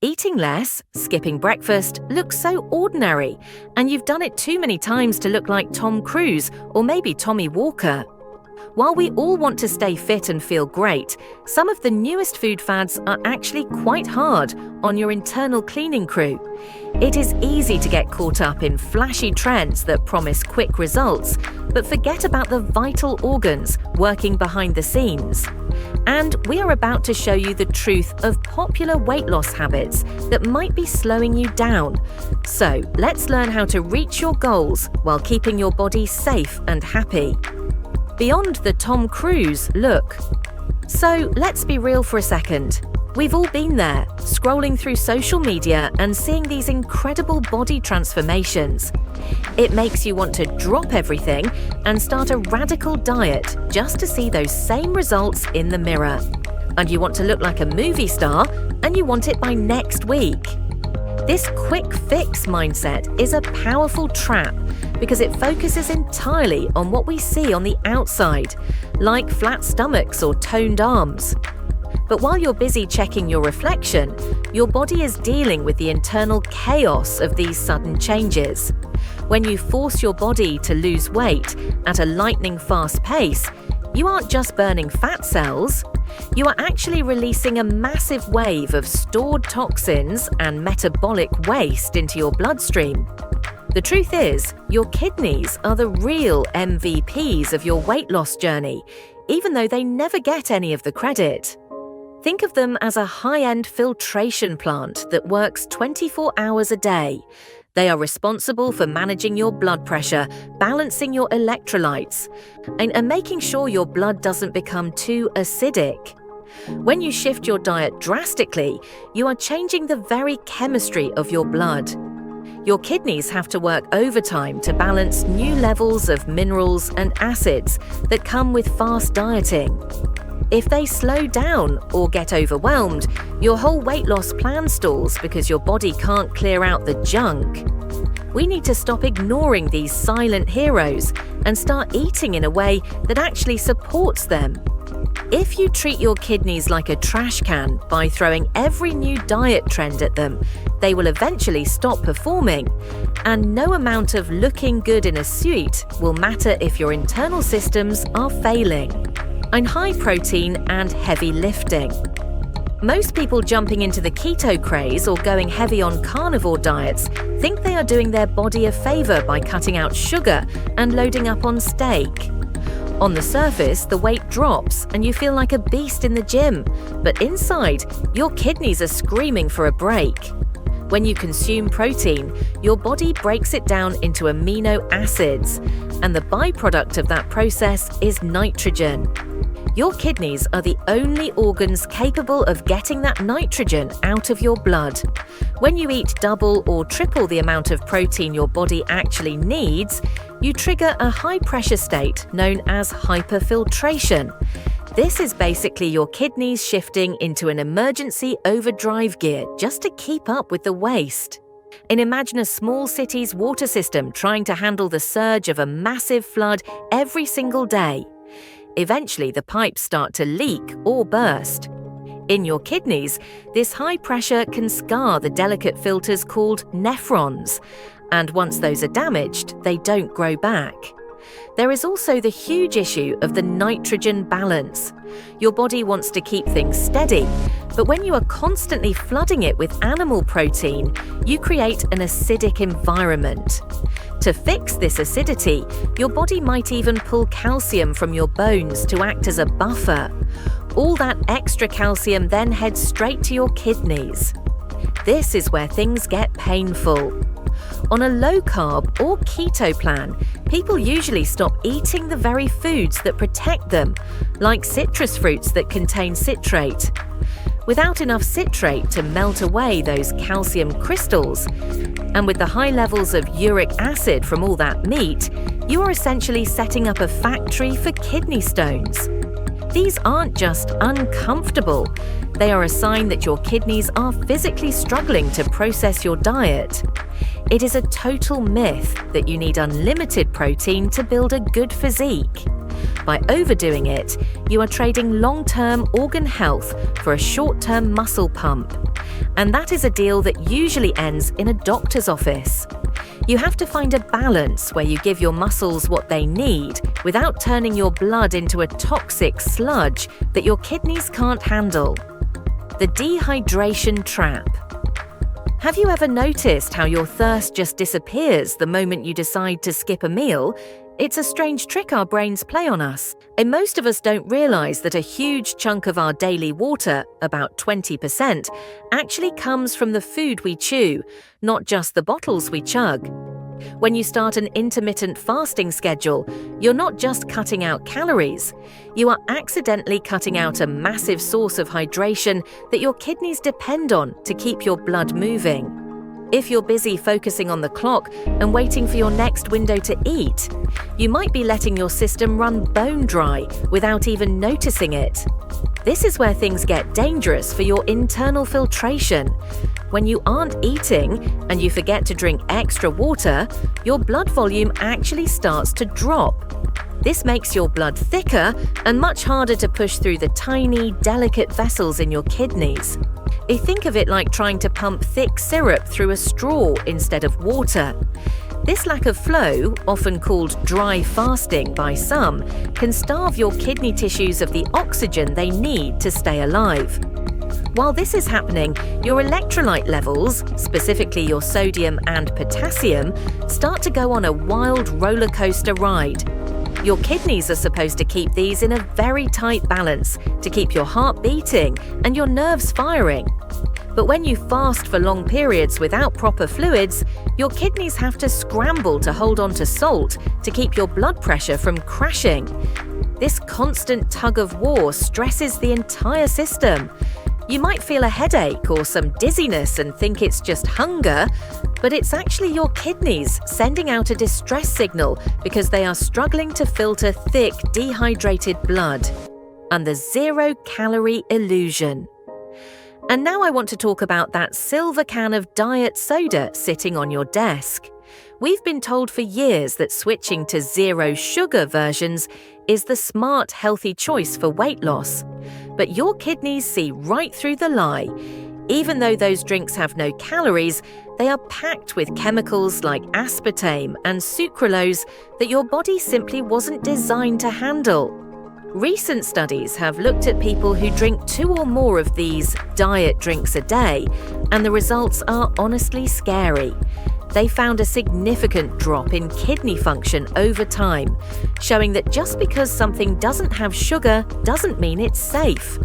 Eating less, skipping breakfast, looks so ordinary, and you've done it too many times to look like Tom Cruise or maybe Tommy Walker. While we all want to stay fit and feel great, some of the newest food fads are actually quite hard on your internal cleaning crew. It is easy to get caught up in flashy trends that promise quick results, but forget about the vital organs working behind the scenes. And we are about to show you the truth of popular weight loss habits that might be slowing you down. So let's learn how to reach your goals while keeping your body safe and happy. Beyond the Tom Cruise look. So let's be real for a second. We've all been there, scrolling through social media and seeing these incredible body transformations. It makes you want to drop everything and start a radical diet just to see those same results in the mirror. And you want to look like a movie star, and you want it by next week. This quick fix mindset is a powerful trap because it focuses entirely on what we see on the outside, like flat stomachs or toned arms. But while you're busy checking your reflection, your body is dealing with the internal chaos of these sudden changes. When you force your body to lose weight at a lightning-fast pace, you aren't just burning fat cells, you are actually releasing a massive wave of stored toxins and metabolic waste into your bloodstream. The truth is, your kidneys are the real MVPs of your weight loss journey, even though they never get any of the credit. Think of them as a high-end filtration plant that works 24 hours a day. They are responsible for managing your blood pressure, balancing your electrolytes, and making sure your blood doesn't become too acidic. When you shift your diet drastically, you are changing the very chemistry of your blood. Your kidneys have to work overtime to balance new levels of minerals and acids that come with fast dieting. If they slow down or get overwhelmed, your whole weight loss plan stalls because your body can't clear out the junk. We need to stop ignoring these silent heroes and start eating in a way that actually supports them. If you treat your kidneys like a trash can by throwing every new diet trend at them, they will eventually stop performing, and no amount of looking good in a suit will matter if your internal systems are failing. And high protein and heavy lifting. Most people jumping into the keto craze or going heavy on carnivore diets think they are doing their body a favor by cutting out sugar and loading up on steak. On the surface, the weight drops and you feel like a beast in the gym, but inside, your kidneys are screaming for a break. When you consume protein, your body breaks it down into amino acids, and the byproduct of that process is nitrogen. Your kidneys are the only organs capable of getting that nitrogen out of your blood. When you eat double or triple the amount of protein your body actually needs, you trigger a high-pressure state known as hyperfiltration. This is basically your kidneys shifting into an emergency overdrive gear just to keep up with the waste. And imagine a small city's water system trying to handle the surge of a massive flood every single day. Eventually, the pipes start to leak or burst. In your kidneys, this high pressure can scar the delicate filters called nephrons, and once those are damaged, they don't grow back. There is also the huge issue of the nitrogen balance. Your body wants to keep things steady, but when you are constantly flooding it with animal protein, you create an acidic environment. To fix this acidity, your body might even pull calcium from your bones to act as a buffer. All that extra calcium then heads straight to your kidneys. This is where things get painful. On a low-carb or keto plan, people usually stop eating the very foods that protect them, like citrus fruits that contain citrate. Without enough citrate to melt away those calcium crystals, and with the high levels of uric acid from all that meat, you are essentially setting up a factory for kidney stones. These aren't just uncomfortable, they are a sign that your kidneys are physically struggling to process your diet. It is a total myth that you need unlimited protein to build a good physique. By overdoing it, you are trading long-term organ health for a short-term muscle pump. And that is a deal that usually ends in a doctor's office. You have to find a balance where you give your muscles what they need without turning your blood into a toxic sludge that your kidneys can't handle. The dehydration trap. Have you ever noticed how your thirst just disappears the moment you decide to skip a meal? It's a strange trick our brains play on us, and most of us don't realize that a huge chunk of our daily water, about 20%, actually comes from the food we chew, not just the bottles we chug. When you start an intermittent fasting schedule, you're not just cutting out calories, you are accidentally cutting out a massive source of hydration that your kidneys depend on to keep your blood moving. If you're busy focusing on the clock and waiting for your next window to eat, you might be letting your system run bone dry without even noticing it. This is where things get dangerous for your internal filtration. When you aren't eating and you forget to drink extra water, your blood volume actually starts to drop. This makes your blood thicker and much harder to push through the tiny, delicate vessels in your kidneys. Think of it like trying to pump thick syrup through a straw instead of water. This lack of flow, often called dry fasting by some, can starve your kidney tissues of the oxygen they need to stay alive. While this is happening, your electrolyte levels, specifically your sodium and potassium, start to go on a wild roller coaster ride. Your kidneys are supposed to keep these in a very tight balance to keep your heart beating and your nerves firing. But when you fast for long periods without proper fluids, your kidneys have to scramble to hold on to salt to keep your blood pressure from crashing. This constant tug of war stresses the entire system. You might feel a headache or some dizziness and think it's just hunger, but it's actually your kidneys sending out a distress signal because they are struggling to filter thick, dehydrated blood. And the zero-calorie illusion. And now I want to talk about that silver can of diet soda sitting on your desk. We've been told for years that switching to zero-sugar versions is the smart, healthy choice for weight loss. But your kidneys see right through the lie. Even though those drinks have no calories, they are packed with chemicals like aspartame and sucralose that your body simply wasn't designed to handle. Recent studies have looked at people who drink 2 or more of these diet drinks a day, and the results are honestly scary. They found a significant drop in kidney function over time, showing that just because something doesn't have sugar doesn't mean it's safe.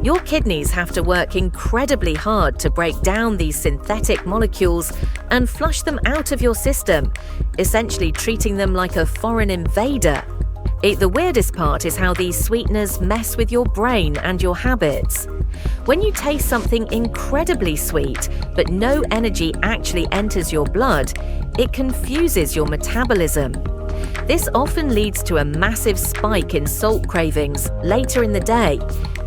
Your kidneys have to work incredibly hard to break down these synthetic molecules and flush them out of your system, essentially treating them like a foreign invader. The weirdest part is how these sweeteners mess with your brain and your habits. When you taste something incredibly sweet, but no energy actually enters your blood, it confuses your metabolism. This often leads to a massive spike in salt cravings later in the day.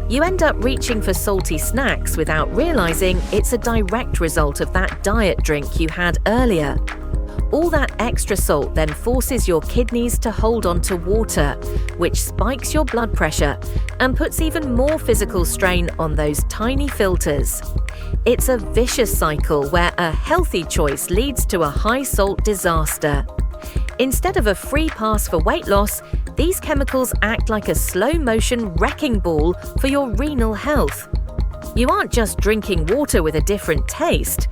You end up reaching for salty snacks without realizing it's a direct result of that diet drink you had earlier. All that extra salt then forces your kidneys to hold on to water, which spikes your blood pressure and puts even more physical strain on those tiny filters. It's a vicious cycle where a healthy choice leads to a high-salt disaster. Instead of a free pass for weight loss, these chemicals act like a slow-motion wrecking ball for your renal health. You aren't just drinking water with a different taste.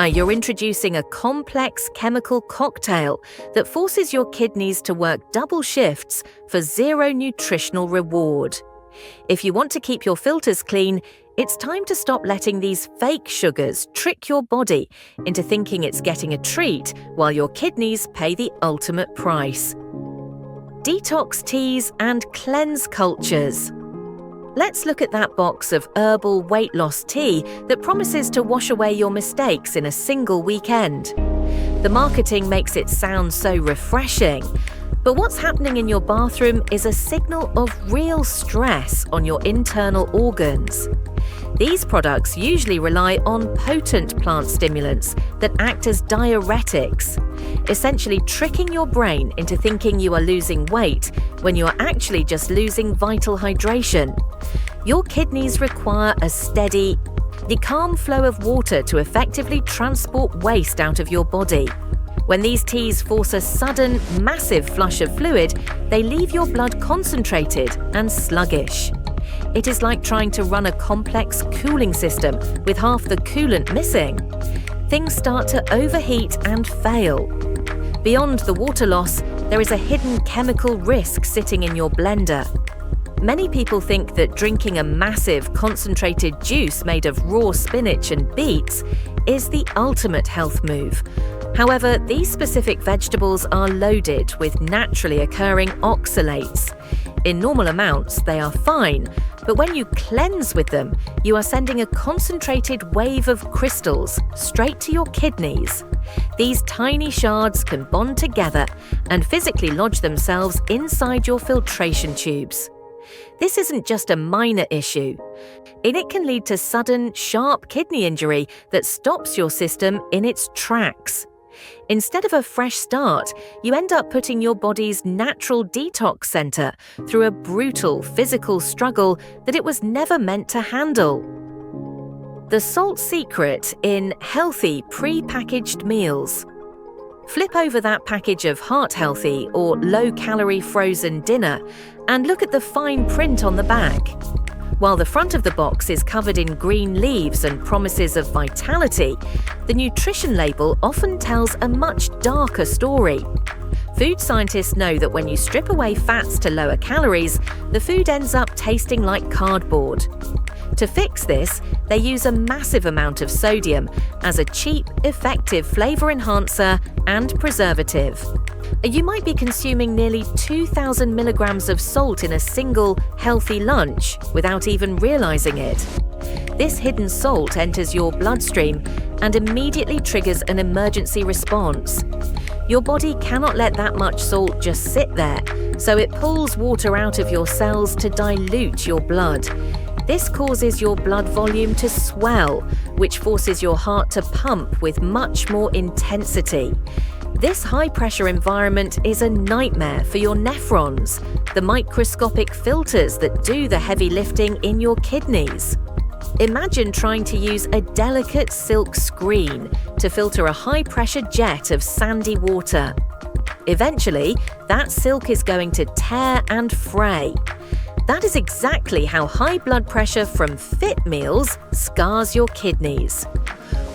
You're introducing a complex chemical cocktail that forces your kidneys to work double shifts for zero nutritional reward. If you want to keep your filters clean, it's time to stop letting these fake sugars trick your body into thinking it's getting a treat while your kidneys pay the ultimate price. Detox teas and cleanse cultures. Let's look at that box of herbal weight loss tea that promises to wash away your mistakes in a single weekend. The marketing makes it sound so refreshing, but what's happening in your bathroom is a signal of real stress on your internal organs. These products usually rely on potent plant stimulants that act as diuretics, essentially tricking your brain into thinking you are losing weight when you are actually just losing vital hydration. Your kidneys require a steady, the calm flow of water to effectively transport waste out of your body. When these teas force a sudden, massive flush of fluid, they leave your blood concentrated and sluggish. It is like trying to run a complex cooling system with half the coolant missing. Things start to overheat and fail. Beyond the water loss, there is a hidden chemical risk sitting in your blender. Many people think that drinking a massive concentrated juice made of raw spinach and beets is the ultimate health move. However, these specific vegetables are loaded with naturally occurring oxalates. In normal amounts, they are fine, but when you cleanse with them, you are sending a concentrated wave of crystals straight to your kidneys. These tiny shards can bond together and physically lodge themselves inside your filtration tubes. This isn't just a minor issue. It can lead to sudden, sharp kidney injury that stops your system in its tracks. Instead of a fresh start, you end up putting your body's natural detox center through a brutal physical struggle that it was never meant to handle. The salt secret in healthy pre-packaged meals. Flip over that package of heart-healthy or low-calorie frozen dinner and look at the fine print on the back. While the front of the box is covered in green leaves and promises of vitality, the nutrition label often tells a much darker story. Food scientists know that when you strip away fats to lower calories, the food ends up tasting like cardboard. To fix this, they use a massive amount of sodium as a cheap, effective flavor enhancer and preservative. You might be consuming nearly 2,000 milligrams of salt in a single, healthy lunch without even realizing it. This hidden salt enters your bloodstream and immediately triggers an emergency response. Your body cannot let that much salt just sit there, so it pulls water out of your cells to dilute your blood. This causes your blood volume to swell, which forces your heart to pump with much more intensity. This high-pressure environment is a nightmare for your nephrons, the microscopic filters that do the heavy lifting in your kidneys. Imagine trying to use a delicate silk screen to filter a high-pressure jet of sandy water. Eventually, that silk is going to tear and fray. That is exactly how high blood pressure from fit meals scars your kidneys.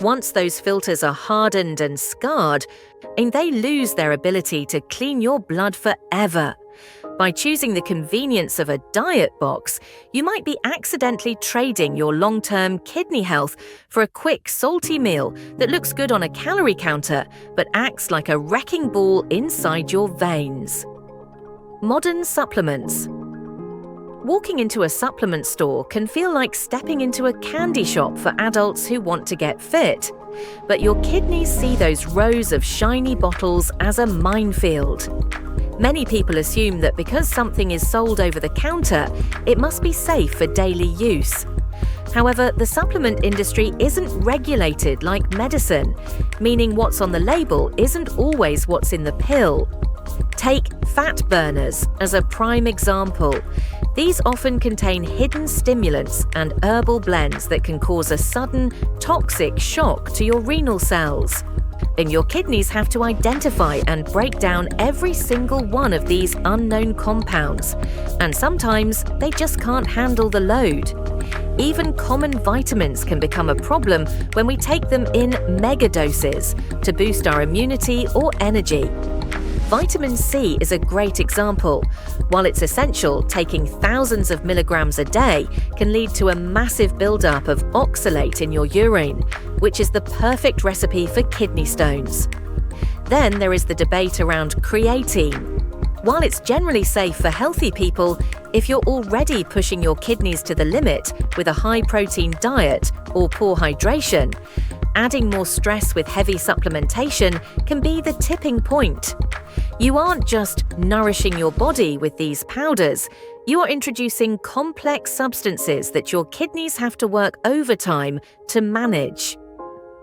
Once those filters are hardened and scarred, they lose their ability to clean your blood forever. By choosing the convenience of a diet box, you might be accidentally trading your long-term kidney health for a quick, salty meal that looks good on a calorie counter but acts like a wrecking ball inside your veins. Modern supplements. Walking into a supplement store can feel like stepping into a candy shop for adults who want to get fit. But your kidneys see those rows of shiny bottles as a minefield. Many people assume that because something is sold over the counter, it must be safe for daily use. However, the supplement industry isn't regulated like medicine, meaning what's on the label isn't always what's in the pill. Take fat burners as a prime example. These often contain hidden stimulants and herbal blends that can cause a sudden, toxic shock to your renal cells. And your kidneys have to identify and break down every single one of these unknown compounds, and sometimes they just can't handle the load. Even common vitamins can become a problem when we take them in megadoses to boost our immunity or energy. Vitamin C is a great example. While it's essential, taking thousands of milligrams a day can lead to a massive buildup of oxalate in your urine, which is the perfect recipe for kidney stones. Then there is the debate around creatine. While it's generally safe for healthy people, if you're already pushing your kidneys to the limit with a high-protein diet or poor hydration, adding more stress with heavy supplementation can be the tipping point. You aren't just nourishing your body with these powders, you are introducing complex substances that your kidneys have to work overtime to manage.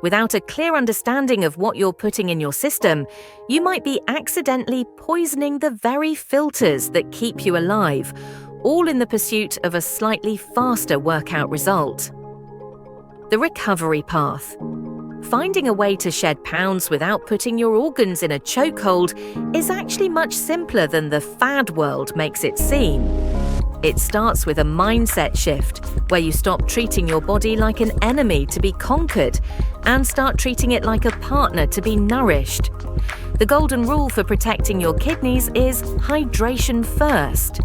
Without a clear understanding of what you're putting in your system, you might be accidentally poisoning the very filters that keep you alive, all in the pursuit of a slightly faster workout result. The recovery path. Finding a way to shed pounds without putting your organs in a chokehold is actually much simpler than the fad world makes it seem. It starts with a mindset shift, where you stop treating your body like an enemy to be conquered and start treating it like a partner to be nourished. The golden rule for protecting your kidneys is hydration first.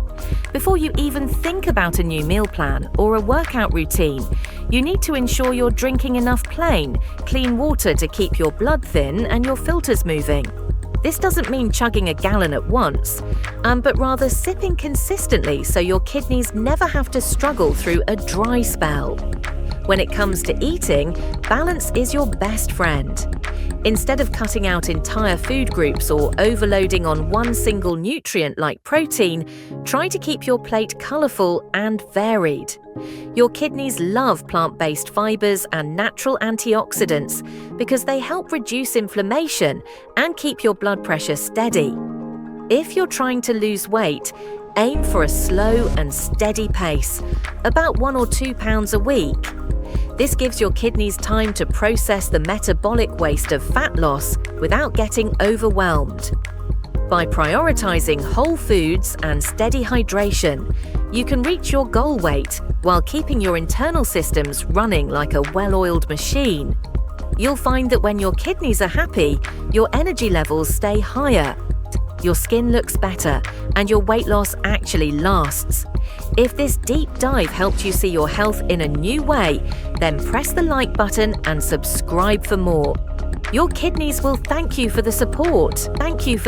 Before you even think about a new meal plan or a workout routine, you need to ensure you're drinking enough plain, clean water to keep your blood thin and your filters moving. This doesn't mean chugging a gallon at once, but rather sipping consistently so your kidneys never have to struggle through a dry spell. When it comes to eating, balance is your best friend. Instead of cutting out entire food groups or overloading on one single nutrient like protein, try to keep your plate colourful and varied. Your kidneys love plant-based fibres and natural antioxidants because they help reduce inflammation and keep your blood pressure steady. If you're trying to lose weight, aim for a slow and steady pace, about 1 or 2 pounds a week. This gives your kidneys time to process the metabolic waste of fat loss without getting overwhelmed. By prioritizing whole foods and steady hydration, you can reach your goal weight while keeping your internal systems running like a well-oiled machine. You'll find that when your kidneys are happy, your energy levels stay higher, your skin looks better, and your weight loss actually lasts. If this deep dive helped you see your health in a new way, then press the like button and subscribe for more. Your kidneys will thank you for the support. Thank you for